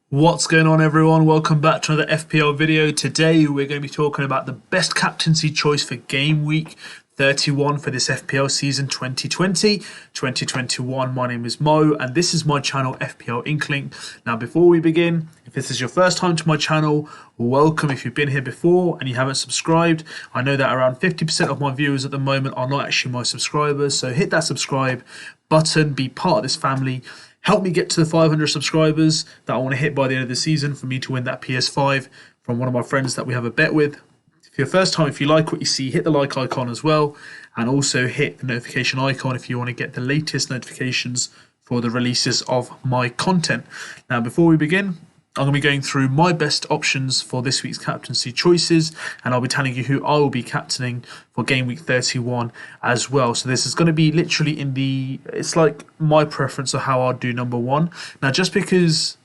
What's going on, everyone? Welcome back to another FPL video. Today we're going to be talking about the best captaincy choice for game week 31 for this FPL season 2020-2021. My name is Mo and this is my channel FPL Inkling. Now before we begin, if this is your first time to my channel, welcome. If you've been here before and you haven't subscribed, I know that around 50% of my viewers at the moment are not actually my subscribers, so hit that subscribe button, be part of this family. Help me get to the 500 subscribers that I want to hit by the end of the season for me to win that PS5 from one of my friends that we have a bet with. If you're first time, if you like what you see, hit the like icon as well, and also hit the notification icon if you want to get the latest notifications for the releases of my content. Now, before we begin, I'm going to be going through my best options for this week's captaincy choices, and I'll be telling you who I will be captaining for game week 31 as well. So this is going to be literally it's like my preference of how I'll do number one. Now, just because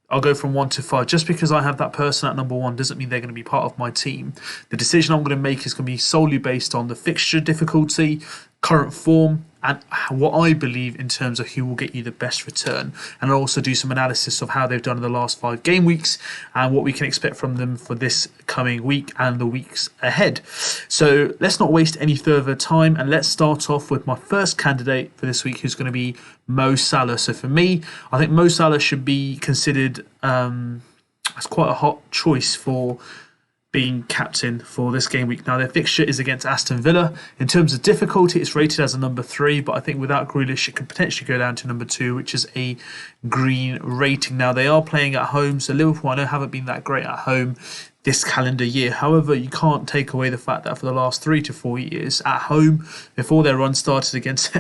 I'll go from 1 to 5. Just because I have that person at number 1 doesn't mean they're going to be part of my team. The decision I'm going to make is going to be solely based on the fixture difficulty, current form, and what I believe in terms of who will get you the best return. And I'll also do some analysis of how they've done in the last 5 game weeks and what we can expect from them for this coming week and the weeks ahead. So let's not waste any further time and let's start off with my first candidate for this week, who's going to be Mo Salah. So for me, I think Mo Salah should be considered as quite a hot choice for being captain for this game week. Now, their fixture is against Aston Villa. In terms of difficulty, it's rated as a number 3, but I think without Grealish, it could potentially go down to number 2, which is a green rating. Now, they are playing at home, so Liverpool, I know, haven't been that great at home this calendar year. However, you can't take away the fact that for the last 3 to 4 years at home, before their run started against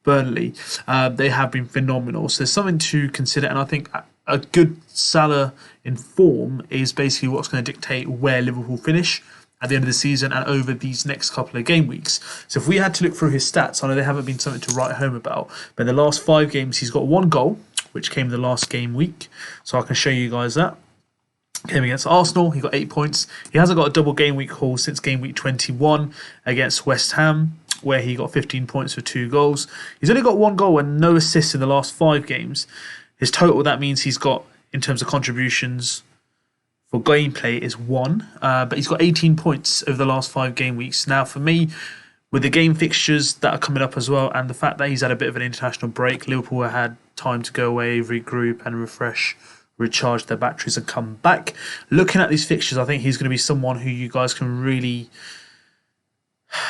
Burnley, they have been phenomenal. So there's something to consider, and I think a good Salah in form is basically what's going to dictate where Liverpool finish at the end of the season and over these next couple of game weeks. So if we had to look through his stats, I know they haven't been something to write home about, but in the last 5 games, he's got 1 goal, which came the last game week. So I can show you guys that. Came against Arsenal, he got 8 points. He hasn't got a double game week haul since game week 21 against West Ham, where he got 15 points for 2 goals. He's only got 1 goal and no assists in the last 5 games. His total, that means he's got, in terms of contributions for gameplay, is 1. But he's got 18 points over the last 5 game weeks. Now, for me, with the game fixtures that are coming up as well, and the fact that he's had a bit of an international break, Liverpool had time to go away, regroup and refresh, recharge their batteries and come back. Looking at these fixtures, I think he's going to be someone who you guys can really...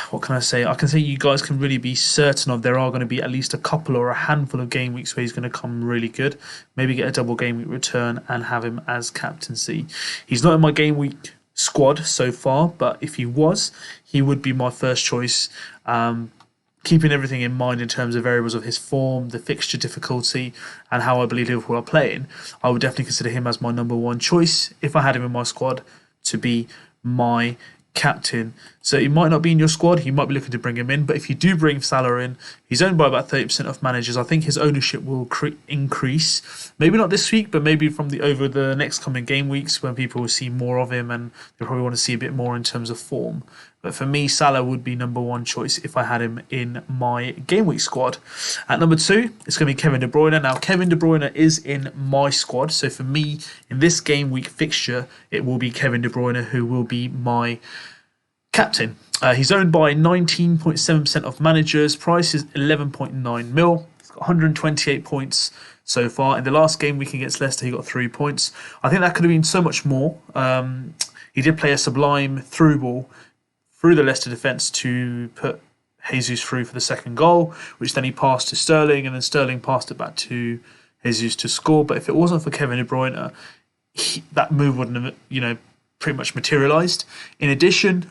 What can I say? I can say you guys can really be certain of there are going to be at least a couple or a handful of game weeks where he's going to come really good. Maybe get a double game week return and have him as captaincy. He's not in my game week squad so far, but if he was, he would be my first choice. Keeping everything in mind in terms of variables of his form, the fixture difficulty, and how I believe Liverpool are playing, I would definitely consider him as my number 1 choice if I had him in my squad to be my captain. So he might not be in your squad, you might be looking to bring him in, but if you do bring Salah in, he's owned by about 30% of managers. I think his ownership will increase, maybe not this week, but maybe from over the next coming game weeks when people will see more of him and they probably want to see a bit more in terms of form. But for me, Salah would be number 1 choice if I had him in my game week squad. At number 2, it's going to be Kevin De Bruyne. Now, Kevin De Bruyne is in my squad. So for me, in this game week fixture, it will be Kevin De Bruyne who will be my captain. He's owned by 19.7% of managers. Price is 11.9 mil. He's got 128 points so far. In the last game week against Leicester, he got 3 points. I think that could have been so much more. He did play a sublime through ball through the Leicester defence to put Jesus through for the second goal, which then he passed to Sterling, and then Sterling passed it back to Jesus to score. But if it wasn't for Kevin De Bruyne, that move wouldn't have, pretty much materialised. In addition,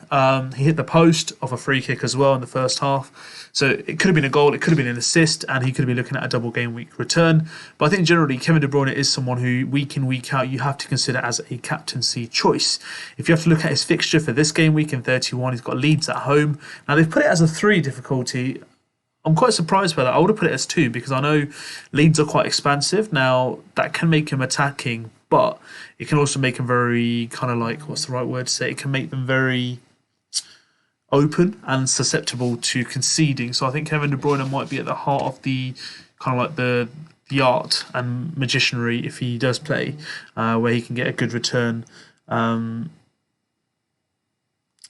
he hit the post off a free kick as well in the first half. So it could have been a goal, it could have been an assist, and he could have been looking at a double game week return. But I think generally Kevin De Bruyne is someone who week in, week out, you have to consider as a captaincy choice. If you have to look at his fixture for this game week in 31, he's got Leeds at home. Now they've put it as a 3 difficulty. I'm quite surprised by that. I would have put it as 2 because I know Leeds are quite expansive. Now that can make him attacking, but it can also make them very kind of like, what's the right word to say? It can make them very open and susceptible to conceding. So I think Kevin De Bruyne might be at the heart of the kind of like the the art and magicianry if he does play, where he can get a good return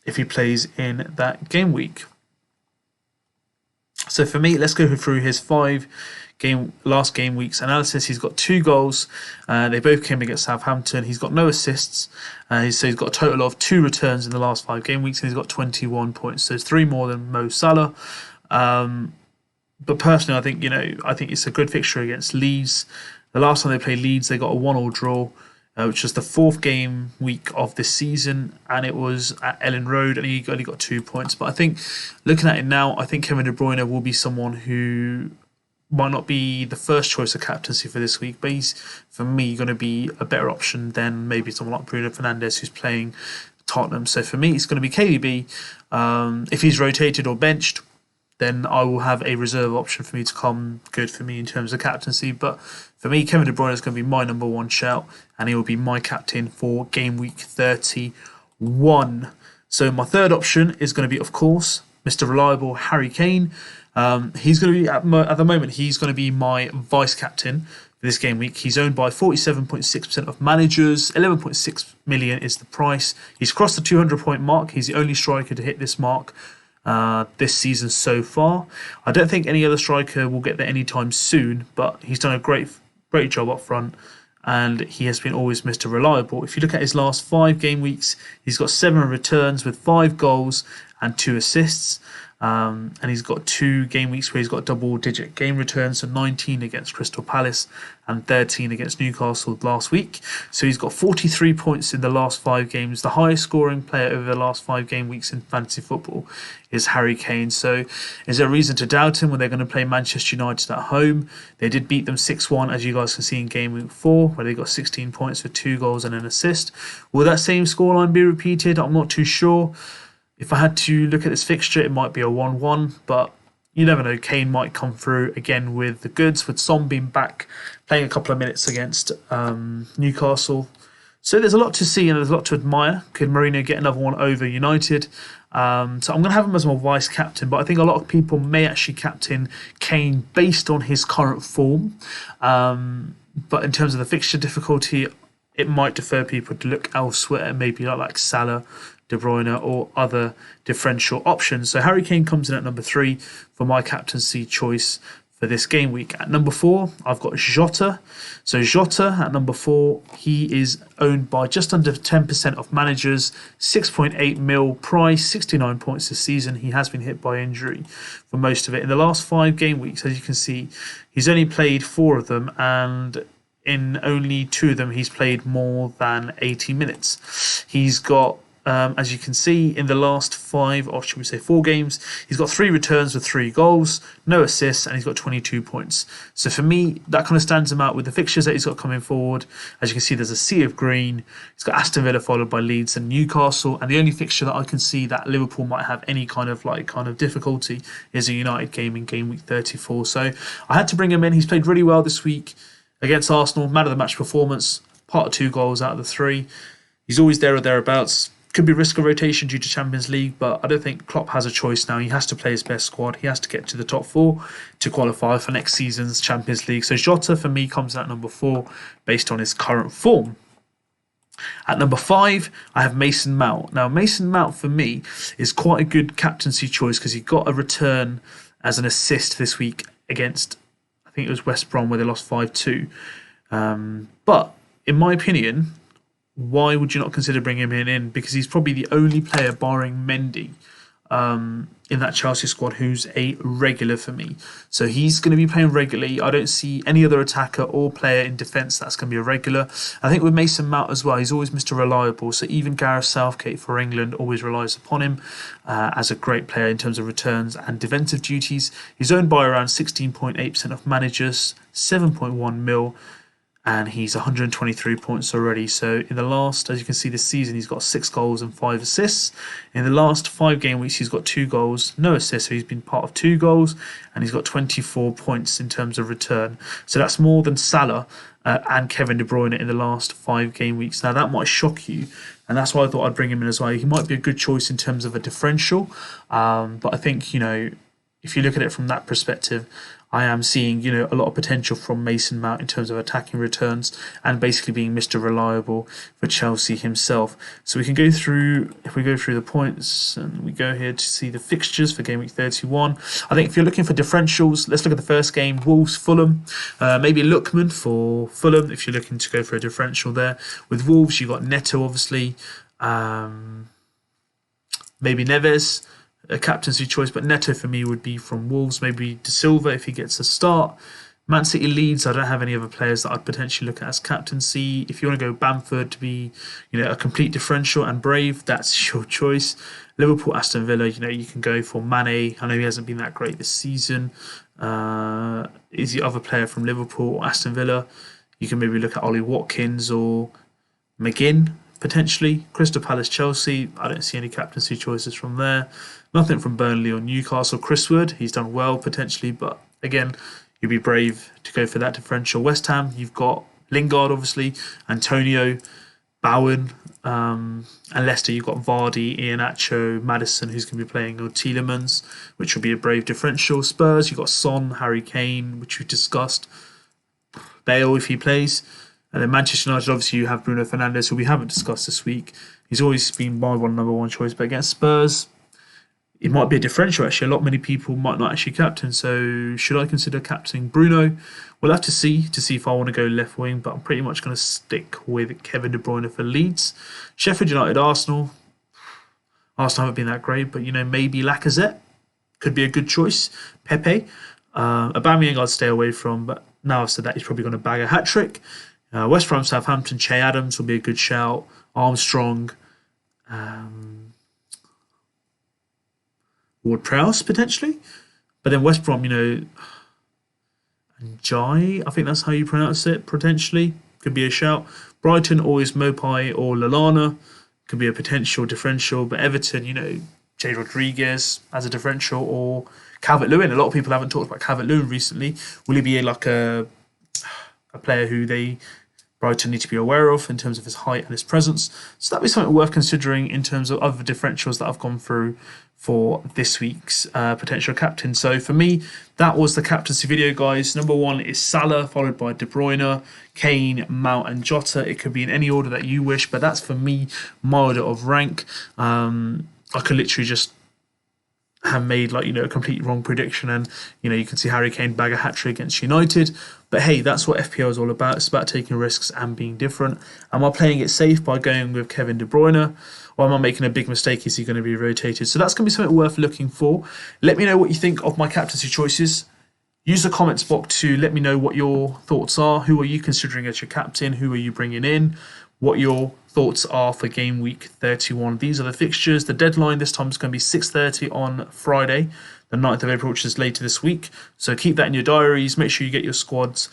if he plays in that game week. So for me, let's go through his last game weeks analysis. He's got 2 goals. They both came against Southampton. He's got no assists. So he's got a total of 2 returns in the last 5 game weeks, and he's got 21 points. So it's 3 more than Mo Salah. But personally, I think it's a good fixture against Leeds. The last time they played Leeds, they got a 1-1 draw, which was the 4th game week of this season, and it was at Ellen Road, and he only got 2 points. But I think, looking at it now, I think Kevin De Bruyne will be someone who might not be the first choice of captaincy for this week, but he's, for me, going to be a better option than maybe someone like Bruno Fernandes, who's playing Tottenham. So for me, it's going to be KDB. If he's rotated or benched, then I will have a reserve option for me to come good for me in terms of captaincy. But for me, Kevin De Bruyne is going to be my number 1 shout, and he will be my captain for game week 31. So my third option is going to be, of course, Mr. Reliable Harry Kane. He's going to be, at the moment, he's going to be my vice captain for this game week. He's owned by 47.6% of managers. 11.6 million is the price. He's crossed the 200-point mark. He's the only striker to hit this mark this season so far. I don't think any other striker will get there anytime soon, but he's done a great job up front, and he has been always Mr. Reliable. If you look at his last 5 game weeks, he's got 7 returns with 5 goals and 2 assists. And he's got 2 game weeks where he's got double-digit game returns, so 19 against Crystal Palace and 13 against Newcastle last week. So he's got 43 points in the last 5 games. The highest scoring player over the last 5 game weeks in fantasy football is Harry Kane. So is there a reason to doubt him when they're going to play Manchester United at home? They did beat them 6-1, as you guys can see in game week 4, where they got 16 points with 2 goals and an assist. Will that same scoreline be repeated? I'm not too sure. If I had to look at this fixture, it might be a 1-1, but you never know. Kane might come through again with the goods, with Son being back, playing a couple of minutes against Newcastle. So there's a lot to see and there's a lot to admire. Could Mourinho get another one over United? So I'm going to have him as my vice captain, but I think a lot of people may actually captain Kane based on his current form. But in terms of the fixture difficulty, it might defer people to look elsewhere, maybe like Salah, De Bruyne, or other differential options. So Harry Kane comes in at number 3 for my captaincy choice for this game week. At number 4, I've got Jota. So Jota at number 4, he is owned by just under 10% of managers, 6.8 mil price, 69 points this season. He has been hit by injury for most of it. In the last 5 game weeks, as you can see, he's only played 4 of them, and in only 2 of them, he's played more than 80 minutes. He's got as you can see, in the last 5, or should we say 4 games, he's got 3 returns with 3 goals, no assists, and he's got 22 points. So for me, that kind of stands him out with the fixtures that he's got coming forward. As you can see, there's a sea of green. He's got Aston Villa followed by Leeds and Newcastle, and the only fixture that I can see that Liverpool might have any kind of difficulty is a United game in game week 34. So I had to bring him in. He's played really well this week against Arsenal, man of the match performance, part of 2 goals out of the 3. He's always there or thereabouts. Could be risk of rotation due to Champions League, but I don't think Klopp has a choice now. He has to play his best squad. He has to get to the top 4 to qualify for next season's Champions League. So Jota, for me, comes in at number 4 based on his current form. At number 5, I have Mason Mount. Now, Mason Mount, for me, is quite a good captaincy choice because he got a return as an assist this week against, I think it was West Brom, where they lost 5-2. But, in my opinion, why would you not consider bringing him in? Because he's probably the only player, barring Mendy, in that Chelsea squad who's a regular for me. So he's going to be playing regularly. I don't see any other attacker or player in defence that's going to be a regular. I think with Mason Mount as well, he's always Mr. Reliable. So even Gareth Southgate for England always relies upon him as a great player in terms of returns and defensive duties. He's owned by around 16.8% of managers, 7.1 mil. And he's 123 points already. So in the last, as you can see this season, he's got 6 goals and 5 assists. In the last 5 game weeks, he's got 2 goals, no assists. So he's been part of 2 goals, and he's got 24 points in terms of return. So that's more than Salah and Kevin De Bruyne in the last 5 game weeks. Now that might shock you, and that's why I thought I'd bring him in as well. He might be a good choice in terms of a differential, but I think, if you look at it from that perspective, I am seeing, a lot of potential from Mason Mount in terms of attacking returns and basically being Mr. Reliable for Chelsea himself. So we can go through, if we go through the points and we go here to see the fixtures for Game Week 31. I think if you're looking for differentials, let's look at the first game, Wolves-Fulham. Maybe Lookman for Fulham if you're looking to go for a differential there. With Wolves, you've got Neto, obviously. Maybe Neves, a captaincy choice, but Neto for me would be from Wolves. Maybe De Silva if he gets a start. Man City Leeds, I don't have any other players that I'd potentially look at as captaincy. If you want to go Bamford to be, a complete differential, and Brave, that's your choice. Liverpool, Aston Villa, you can go for Mane. I know he hasn't been that great this season. Is the other player from Liverpool or Aston Villa? You can maybe look at Ollie Watkins or McGinn, potentially. Crystal Palace, Chelsea, I don't see any captaincy choices from there. Nothing from Burnley or Newcastle. Chris Wood, he's done well potentially, but again, you'd be brave to go for that differential. West Ham, you've got Lingard, obviously, Antonio, Bowen, and Leicester, you've got Vardy, Iheanacho, Maddison, who's going to be playing, or Tielemans, which will be a brave differential. Spurs, you've got Son, Harry Kane, which we've discussed. Bale, if he plays. And then Manchester United, obviously, you have Bruno Fernandes, who we haven't discussed this week. He's always been my number one choice, but against Spurs, it might be a differential, actually. Many people might not actually captain. So should I consider captaining Bruno? We'll have to see if I want to go left wing, but I'm pretty much going to stick with Kevin De Bruyne for Leeds. Sheffield United, Arsenal. Arsenal haven't been that great, but, maybe Lacazette could be a good choice. Pepe. Aubameyang I'd stay away from, but now I've said that, he's probably going to bag a hat-trick. West Brom, Southampton, Che Adams will be a good shout. Armstrong. Ward-Prowse, potentially. But then West Brom, Njai, I think that's how you pronounce it, potentially. Could be a shout. Brighton, always Mopai or Lallana. Could be a potential differential. But Everton, Jay Rodriguez as a differential, or Calvert-Lewin. A lot of people haven't talked about Calvert-Lewin recently. Will he be like a player who Brighton need to be aware of in terms of his height and his presence? So that'd be something worth considering in terms of other differentials that I've gone through for this week's potential captain. So for me, that was the captaincy video, guys. Number one is Salah, followed by De Bruyne, Kane, Mount and Jota. It could be in any order that you wish, but that's for me my order of rank. I could literally just have made a complete wrong prediction, and you can see Harry Kane bag a hat-trick against United. But hey, that's what FPL is all about. It's about taking risks and being different. Am I playing it safe by going with Kevin De Bruyne, or am I making a big mistake? Is he going to be rotated? So that's going to be something worth looking for. Let me know what you think of my captaincy choices. Use the comments box to let me know what your thoughts are. Who are you considering as your captain? Who are you bringing in? What your thoughts are for Game Week 31. These are the fixtures. The deadline this time is going to be 6:30 on Friday, the 9th of April, which is later this week. So keep that in your diaries. Make sure you get your squads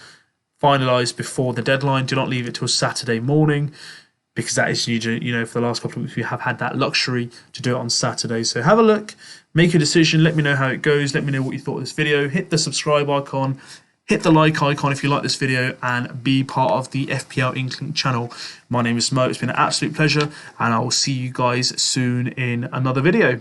finalised before the deadline. Do not leave it till Saturday morning, because that is usually, for the last couple of weeks, we have had that luxury to do it on Saturday. So have a look, make a decision, let me know how it goes, let me know what you thought of this video. Hit the subscribe icon, hit the like icon if you like this video, and be part of the FPL Inkling channel. My name is Mo. It's been an absolute pleasure, and I will see you guys soon in another video.